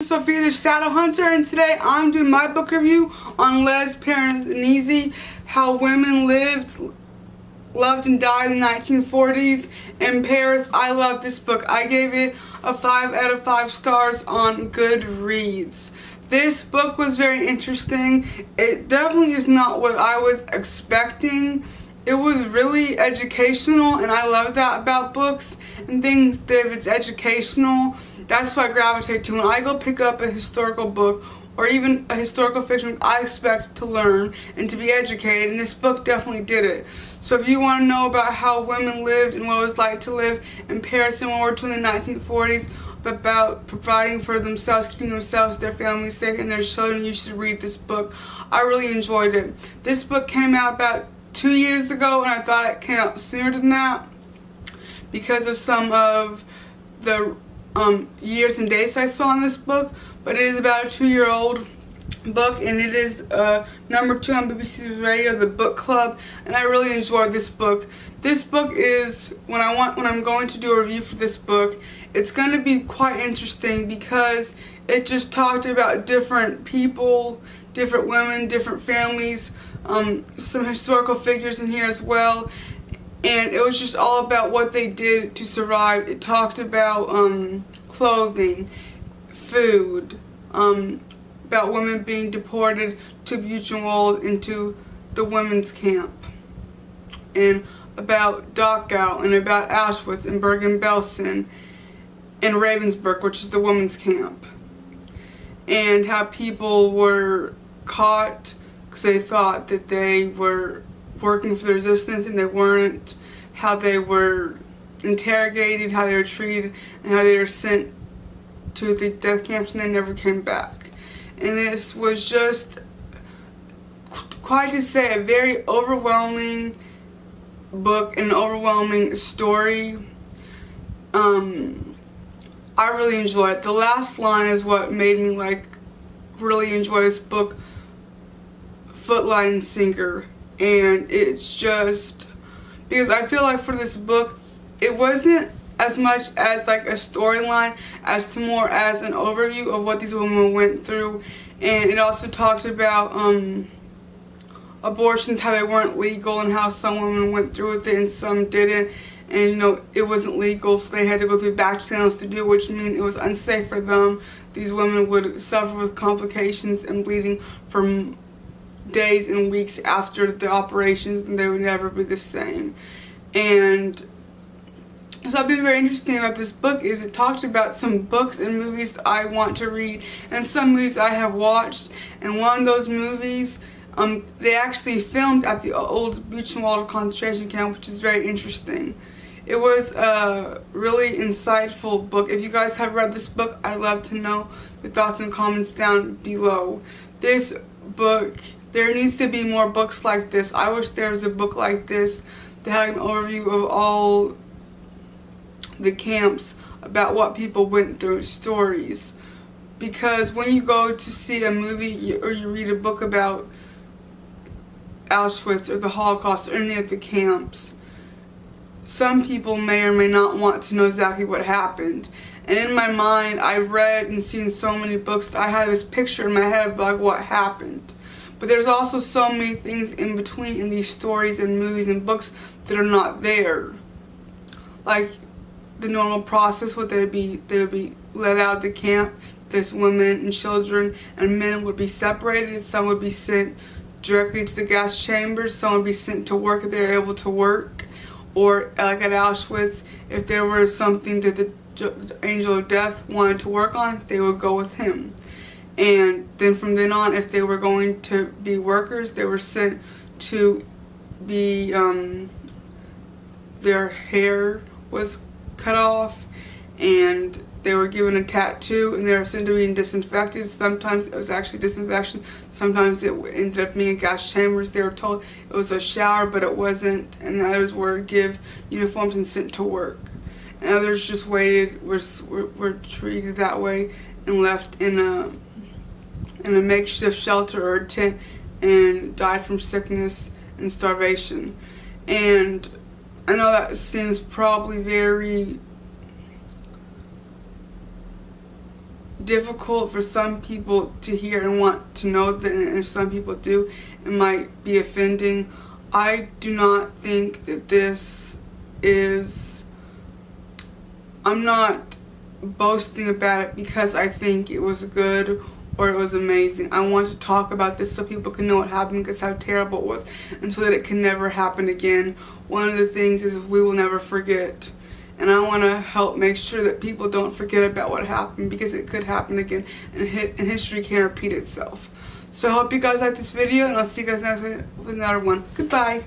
Sophia the Shadow Hunter, and today I'm doing my book review on Les Parisiennes, How Women Loved and Died in the 1940s in Paris. I love this book. I gave it a 5 out of 5 stars on Goodreads. This book was very interesting. It definitely is not what I was expecting. It was really educational, and I love that about books and things that if it's educational, that's what I gravitate to. When I go pick up a historical book or even a historical fiction, I expect to learn and to be educated, and this book definitely did it. So if you want to know about how women lived and what it was like to live in Paris in World War II in the 1940s, about providing for themselves, keeping themselves, their families safe, and their children, you should read this book. I really enjoyed it. This book came out about 2 years ago, and I thought it came out sooner than that because of some of the years and dates I saw in this book, but it is about a 2-year-old book, and it is number 2 on BBC Radio, The Book Club, and I really enjoyed this book. This book is, when I'm going to do a review for this book, it's going to be quite interesting because it just talked about different people, different women, different families, some historical figures in here as well, and it was just all about what they did to survive. It talked about clothing, food, about women being deported to Buchenwald into the women's camp, and about Dachau, and about Auschwitz and Bergen-Belsen and Ravensbrück, which is the women's camp, and how people were caught because they thought that they were working for the resistance and they weren't, how they were interrogated, how they were treated, and how they were sent to the death camps and they never came back. And this was just, quite to say, a very overwhelming book, an overwhelming story. I really enjoyed it. The last line is what made me really enjoy this book, foot, line, and sinker. And it's just because I feel like for this book, it wasn't as much as like a storyline as to more as an overview of what these women went through. And it also talked about abortions, how they weren't legal, and how some women went through with it and some didn't. And, you know, it wasn't legal, so they had to go through back channels to do it, which means it was unsafe for them. These women would suffer with complications and bleeding for days and weeks after the operations, and they would never be the same. And so I've been very interesting about this book is it talked about some books and movies that I want to read, and some movies I have watched. And one of those movies, they actually filmed at the old Buchenwald concentration camp, which is very interesting. It was a really insightful book. If you guys have read this book, I'd love to know your thoughts and comments down below. This book, there needs to be more books like this. I wish there was a book like this that had an overview of all the camps, about what people went through, stories. Because when you go to see a movie or you read a book about Auschwitz or the Holocaust or any of the camps, some people may or may not want to know exactly what happened. And in my mind, I've read and seen so many books that I have this picture in my head of like what happened. But there's also so many things in between in these stories and movies and books that are not there. Like the normal process, they would be let out of the camp. There's women and children and men would be separated. Some would be sent directly to the gas chambers. Some would be sent to work if they were able to work. Or like at Auschwitz, if there was something that the angel of death wanted to work on, they would go with him. And then from then on, if they were going to be workers, they were sent to be, their hair was cut off, and they were given a tattoo, and they were sent to being disinfected. Sometimes it was actually disinfection. Sometimes it ended up being gas chambers. They were told it was a shower, but it wasn't. And others were given uniforms and sent to work. And others just waited, were treated that way and left in a makeshift shelter or a tent and died from sickness and starvation. And I know that seems probably very difficult for some people to hear and want to know that, and if some people do, it might be offending. I do not think that this is, I'm not boasting about it because I think it was good or it was amazing. I want to talk about this so people can know what happened, because how terrible it was, and so that it can never happen again. One of the things is we will never forget. And I want to help make sure that people don't forget about what happened, because it could happen again, and history can repeat itself. So I hope you guys like this video, and I'll see you guys next week with another one. Goodbye.